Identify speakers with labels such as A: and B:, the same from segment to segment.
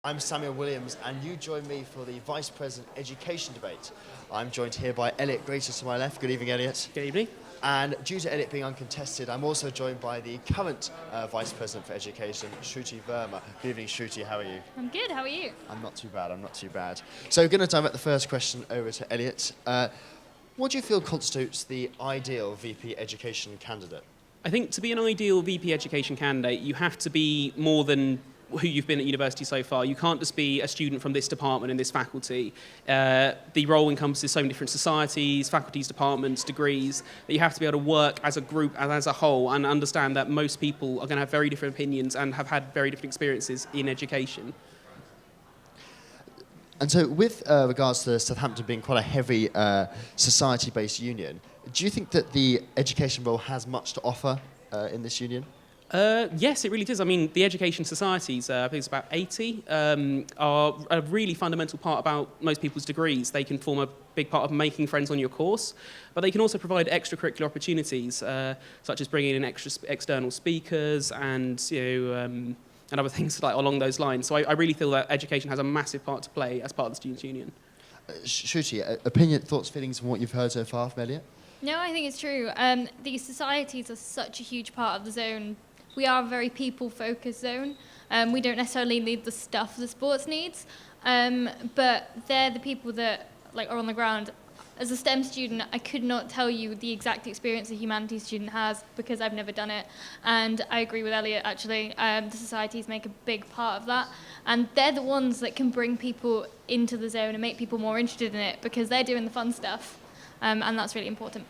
A: I'm Samuel Williams, and you join me for the Vice President Education debate. I'm joined here by Elliot Grater to my left. Good evening, Elliot.
B: Good evening.
A: And due to Elliot being uncontested, I'm also joined by the current Vice President for Education, Shruti Verma. Good evening, Shruti. How are you?
C: I'm good, how are you?
A: I'm not too bad. So we're going to divert the first question over to Elliot. What do you feel constitutes the ideal VP Education candidate?
B: I think to be an ideal VP education candidate, you have to be more than who you've been at university so far. You can't just be a student from this department and this faculty. The role encompasses so many different societies, faculties, departments, degrees, that you have to be able to work as a group and as a whole and understand that most people are going to have very different opinions and have had very different experiences in education.
A: And so with regards to Southampton being quite a heavy society-based union, do you think that the education role has much to offer in this union?
B: Yes, it really does. I mean, the education societies, I think it's about 80, are a really fundamental part about most people's degrees. They can form a big part of making friends on your course, but they can also provide extracurricular opportunities, such as bringing in external speakers and and other things like along those lines. So I really feel that education has a massive part to play as part of the Students' Union.
A: Shruti, opinion, thoughts, feelings from what you've heard so far from Elliot?
C: No, I think it's true. These societies are such a huge part of the zone. We are a very people-focused zone. We don't necessarily need the stuff the sports needs, but they're the people that are on the ground. As a STEM student, I could not tell you the exact experience a humanities student has because I've never done it. And I agree with Elliot, actually. The societies make a big part of that. And they're the ones that can bring people into the zone and make people more interested in it because they're doing the fun stuff. And that's really important.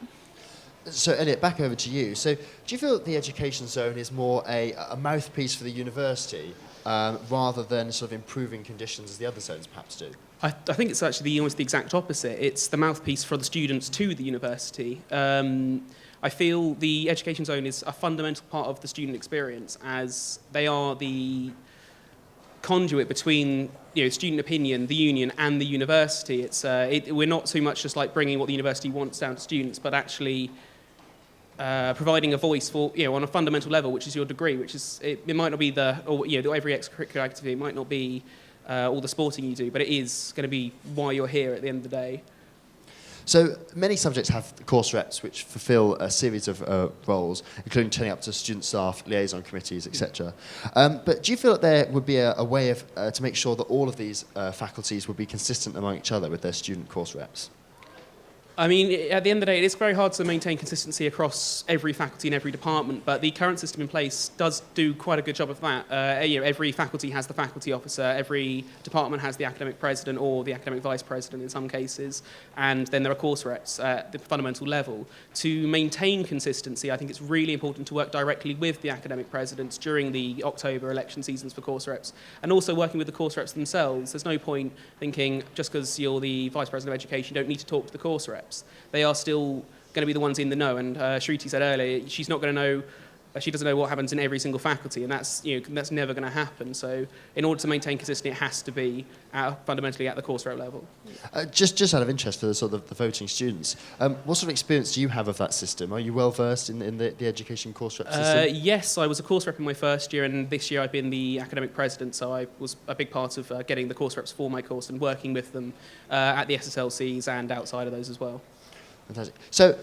A: So, Elliot, back over to you. So, do you feel that the education zone is more a mouthpiece for the university rather than sort of improving conditions as the other zones perhaps do?
B: I think it's actually almost the exact opposite. It's the mouthpiece for the students to the university. I feel the education zone is a fundamental part of the student experience as they are the conduit between student opinion, the union, and the university. We're not so much just like bringing what the university wants down to students, but actually providing a voice for on a fundamental level, which is your degree, which is it might not be every extracurricular activity, it might not be all the sporting you do, but it is going to be why you're here at the end of the day.
A: So many subjects have course reps which fulfil a series of roles, including turning up to student staff, liaison committees, etc. But do you feel that there would be a way of to make sure that all of these faculties would be consistent among each other with their student course reps?
B: I mean, at the end of the day, it is very hard to maintain consistency across every faculty and every department, but the current system in place does do quite a good job of that. Every faculty has the faculty officer, every department has the academic president or the academic vice president in some cases, and then there are course reps at the fundamental level. To maintain consistency, I think it's really important to work directly with the academic presidents during the October election seasons for course reps, and also working with the course reps themselves. There's no point thinking just because you're the vice president of education, you don't need to talk to the course reps. They are still going to be the ones in the know, and Shruti said earlier she doesn't know what happens in every single faculty, and that's never going to happen. So in order to maintain consistency, it has to be fundamentally at the course rep level.
A: Just out of interest for the voting students, what sort of experience do you have of that system? Are you well versed in the education course rep system?
B: Yes, I was a course rep in my first year, and this year I've been the academic president, so I was a big part of getting the course reps for my course and working with them at the SSLCs and outside of those as well.
A: Fantastic. So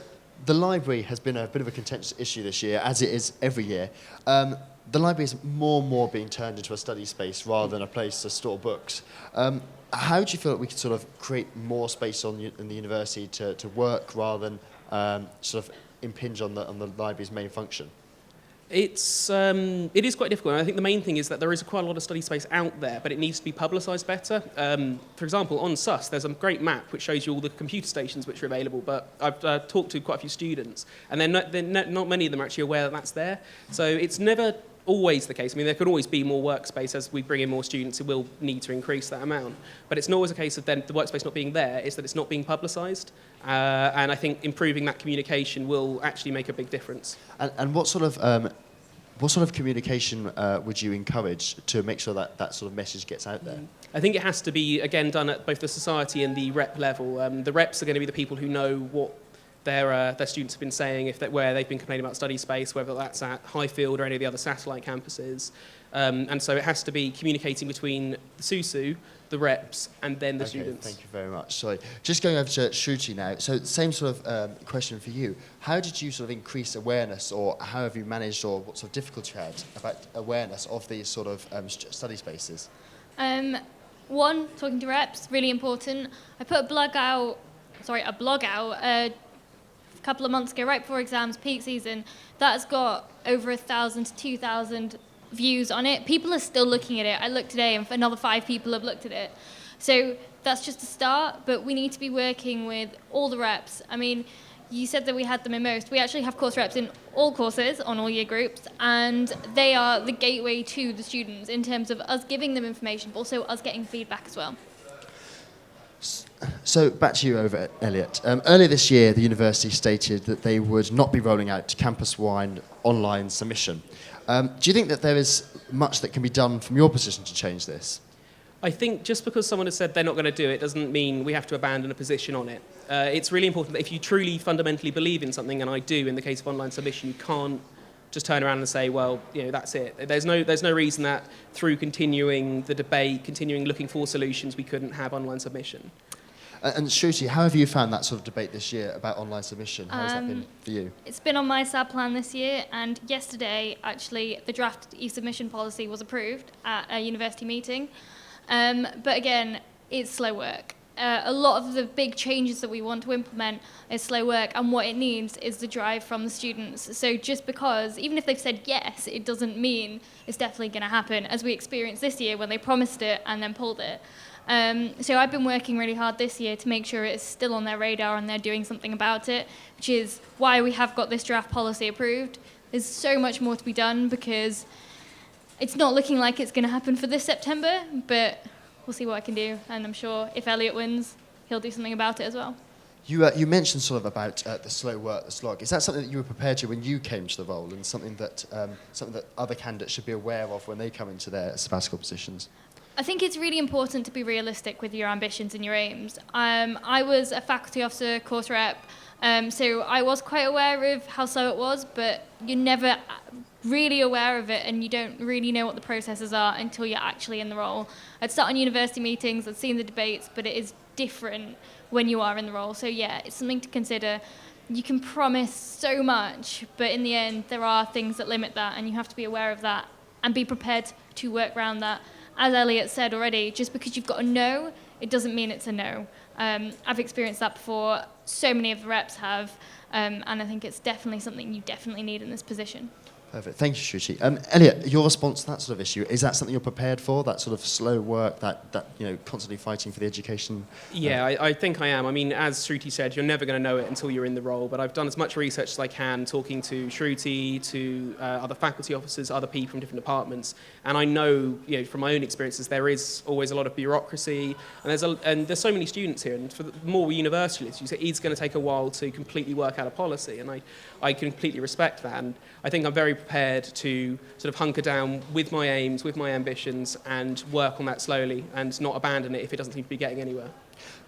A: the library has been a bit of a contentious issue this year, as it is every year. The library is more and more being turned into a study space rather than a place to store books. How do you feel that we could sort of create more space in the university to work rather than sort of impinge on the library's main function?
B: It is quite difficult. And I think the main thing is that there is quite a lot of study space out there, but it needs to be publicised better. For example, on SUS, there's a great map which shows you all the computer stations which are available, but I've talked to quite a few students, and not many of them are actually aware that that's there. So it's never always the case. I mean, there could always be more workspace as we bring in more students who will need to increase that amount. But it's not always a case of then the workspace not being there, it's that it's not being publicised. And I think improving that communication will actually make a big difference.
A: And what sort of communication would you encourage to make sure that sort of message gets out there?
B: I think it has to be, again, done at both the society and the rep level. The reps are going to be the people who know what their students have been saying where they've been complaining about study space, whether that's at Highfield or any of the other satellite campuses. And so it has to be communicating between the SUSU, the reps, and then the students.
A: Thank you very much. Sorry. Just going over to Shruti now. So same sort of question for you. How did you sort of increase awareness, or how have you managed, or what sort of difficulty you had about awareness of these sort of study spaces?
C: One, talking to reps, really important. I put a blog out a couple of months ago, right before exams, peak season. That's got over 1,000 to 2,000 views on it. People are still looking at it. I looked today and another 5 people have looked at it. So that's just a start, but we need to be working with all the reps. I mean, you said that we had them in most. We actually have course reps in all courses on all year groups, and they are the gateway to the students in terms of us giving them information, but also us getting feedback as well.
A: So back to you over Elliot. Earlier this year, the university stated that they would not be rolling out campus-wide online submission. Do you think that there is much that can be done from your position to change this?
B: I think just because someone has said they're not going to do it doesn't mean we have to abandon a position on it. It's really important that if you truly fundamentally believe in something, and I do in the case of online submission, you can't just turn around and say, well, that's it. There's no reason that through continuing the debate, continuing looking for solutions, we couldn't have online submission.
A: And Shruti, how have you found that sort of debate this year about online submission? How has that been for you?
C: It's been on my SAB plan this year, and yesterday, actually, the draft e-submission policy was approved at a university meeting. But again, it's slow work. A lot of the big changes that we want to implement is slow work, and what it needs is the drive from the students. So just because, even if they've said yes, it doesn't mean it's definitely going to happen, as we experienced this year when they promised it and then pulled it. So I've been working really hard this year to make sure it's still on their radar and they're doing something about it, which is why we have got this draft policy approved. There's so much more to be done because it's not looking like it's going to happen for this September, but we'll see what I can do. And I'm sure if Elliot wins, he'll do something about it as well.
A: You mentioned sort of about the slow work, the slog. Is that something that you were prepared to when you came to the role, and something that other candidates should be aware of when they come into their sabbatical positions?
C: I think it's really important to be realistic with your ambitions and your aims. I was a faculty officer, course rep, so I was quite aware of how slow it was, but you're never really aware of it and you don't really know what the processes are until you're actually in the role. I'd start on university meetings, I'd seen the debates, but it is different when you are in the role. So yeah, it's something to consider. You can promise so much, but in the end, there are things that limit that, and you have to be aware of that and be prepared to work around that. As Elliot said already, just because you've got a no, it doesn't mean it's a no. I've experienced that before, so many of the reps have, and I think it's definitely something you definitely need in this position.
A: Perfect. Thank you, Shruti. Elliot, your response to that sort of issue, is that something you're prepared for, that sort of slow work, that constantly fighting for the education?
B: Yeah, I think I am. I mean, as Shruti said, you're never going to know it until you're in the role, but I've done as much research as I can, talking to Shruti, to other faculty officers, other people from different departments, and I know, from my own experiences, there is always a lot of bureaucracy, and there's so many students here, and for the more universalists, it's going to take a while to completely work out a policy, and I completely respect that, and I think I'm very prepared to sort of hunker down with my aims, with my ambitions, and work on that slowly and not abandon it if it doesn't seem to be getting anywhere.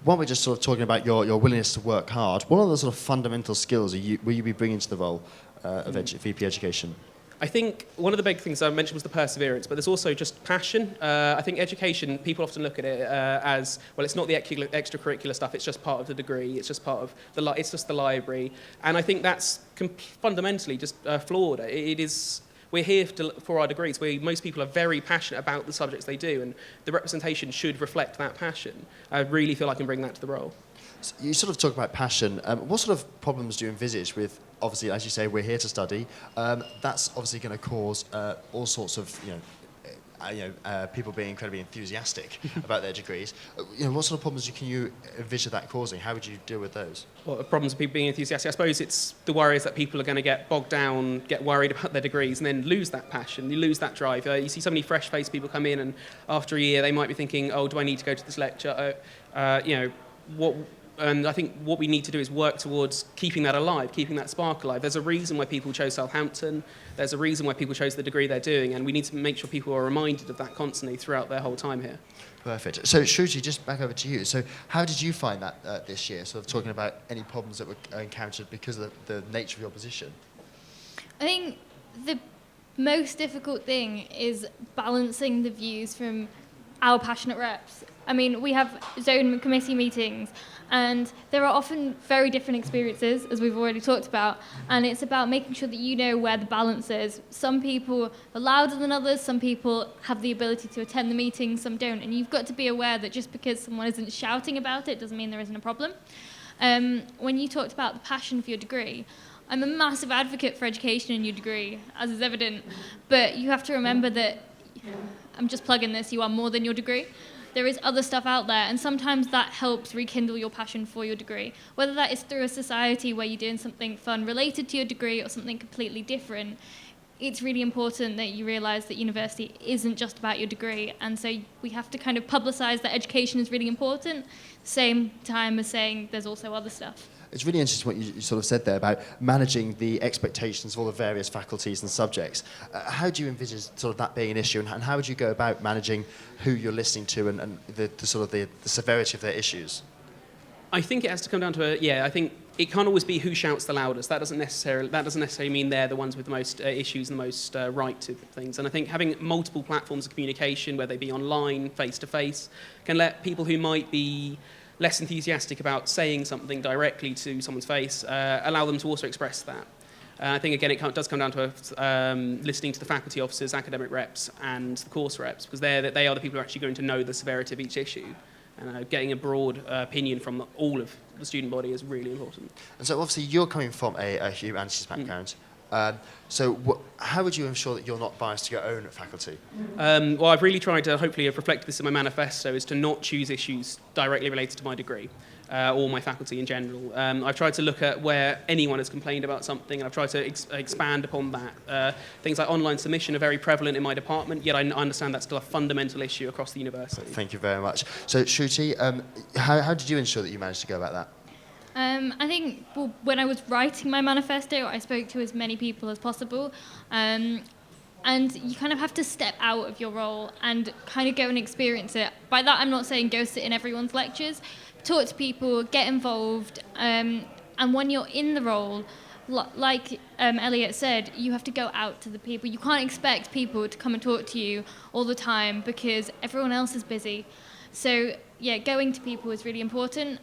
A: While we're just sort of talking about your willingness to work hard, what are the sort of fundamental skills will you be bringing to the role of VP Education?
B: I think one of the big things I mentioned was the perseverance, but there's also just passion. I think education, people often look at it as, well, it's not the extracurricular stuff, it's just part of the degree, it's just part of it's just the library. And I think that's fundamentally just flawed. We're here for our degrees. Most people are very passionate about the subjects they do, and the representation should reflect that passion. I really feel I can bring that to the role.
A: So you sort of talk about passion. What sort of problems do you envisage with, obviously, as you say, we're here to study. That's obviously going to cause all sorts of, people being incredibly enthusiastic about their degrees. What sort of problems can you envision that causing? How would you deal with those?
B: Well, the problems of people being enthusiastic, I suppose it's the worry is that people are going to get bogged down, get worried about their degrees, and then lose that passion, you lose that drive. You see so many fresh-faced people come in, and after a year, they might be thinking, oh, do I need to go to this lecture? And I think what we need to do is work towards keeping that alive, keeping that spark alive. There's a reason why people chose Southampton. There's a reason why people chose the degree they're doing, and we need to make sure people are reminded of that constantly throughout their whole time here.
A: Perfect. So, Shruti, just back over to you. So, how did you find that this year? Sort of talking about any problems that were encountered because of the nature of your position.
C: I think the most difficult thing is balancing the views from our passionate reps. I mean, we have zone committee meetings, and there are often very different experiences, as we've already talked about, and it's about making sure that you know where the balance is. Some people are louder than others, some people have the ability to attend the meeting, some don't, and you've got to be aware that just because someone isn't shouting about it doesn't mean there isn't a problem. When you talked about the passion for your degree, I'm a massive advocate for education in your degree, as is evident, but you have to remember that, I'm just plugging this, you are more than your degree. There is other stuff out there, and sometimes that helps rekindle your passion for your degree. Whether that is through a society where you're doing something fun related to your degree or something completely different, it's really important that you realise that university isn't just about your degree, and so we have to kind of publicise that education is really important, same time as saying there's also other stuff.
A: It's really interesting what you sort of said there about managing the expectations of all the various faculties and subjects. How do you envisage sort of that being an issue, and how would you go about managing who you're listening to and the sort of the severity of their issues?
B: I think it has to come down to I think it can't always be who shouts the loudest. That doesn't necessarily mean they're the ones with the most issues and the most right to things. And I think having multiple platforms of communication, whether they be online, face-to-face, can let people who might be less enthusiastic about saying something directly to someone's face, allow them to also express that. I think, again, does come down to listening to the faculty officers, academic reps, and the course reps, because they are the people who are actually going to know the severity of each issue. And getting a broad opinion from all of the student body is really important.
A: And so, obviously, you're coming from a humanities background. How would you ensure that you're not biased to your own faculty?
B: Well, I've really tried to hopefully have reflected this in my manifesto, is to not choose issues directly related to my degree or my faculty in general. I've tried to look at where anyone has complained about something, and I've tried to expand upon that. Things like online submission are very prevalent in my department, yet I understand that's still a fundamental issue across the university.
A: Thank you very much. So, Shruti, how did you ensure that you managed to go about that?
C: I think when I was writing my manifesto, I spoke to as many people as possible. And you kind of have to step out of your role and kind of go and experience it. By that, I'm not saying go sit in everyone's lectures. Talk to people, get involved. And when you're in the role, like Elliot said, you have to go out to the people. You can't expect people to come and talk to you all the time because everyone else is busy. So, going to people is really important.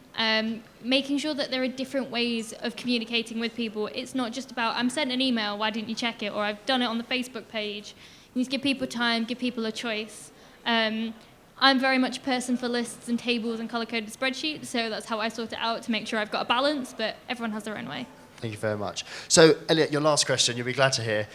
C: Making sure that there are different ways of communicating with people. It's not just about, I'm sent an email, why didn't you check it? Or I've done it on the Facebook page. You need to give people time, give people a choice. I'm very much a person for lists and tables and colour-coded spreadsheets, so that's how I sort it out to make sure I've got a balance, but everyone has their own way.
A: Thank you very much. So, Elliot, your last question, you'll be glad to hear.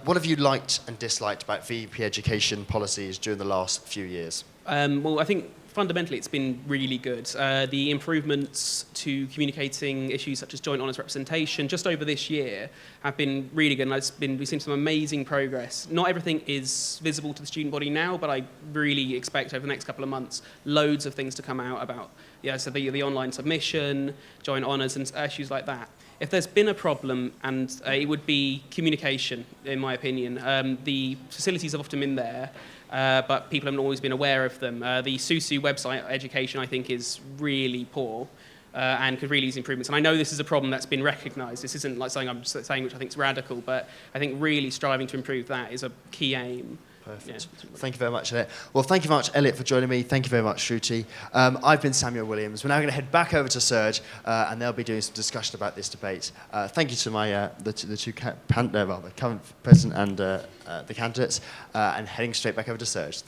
A: What have you liked and disliked about VP education policies during the last few years?
B: Well, I think fundamentally it's been really good. The improvements to communicating issues such as joint honours representation just over this year have been really good, and we've seen some amazing progress. Not everything is visible to the student body now, but I really expect over the next couple of months loads of things to come out about the online submission, joint honours and issues like that. If there's been a problem, and it would be communication, in my opinion. The facilities have often been there, but people haven't always been aware of them. The SUSU website education, I think, is really poor and could really use improvements. And I know this is a problem that's been recognised. This isn't like something I'm saying which I think is radical, but I think really striving to improve that is a key aim.
A: Perfect. Yeah. Thank you very much, Elliot. Well, thank you very much, Elliot, for joining me. Thank you very much, Shruti. I've been Samuel Williams. We're now going to head back over to Serge, and they'll be doing some discussion about this debate. Thank you to my the current president and the candidates, and heading straight back over to Serge.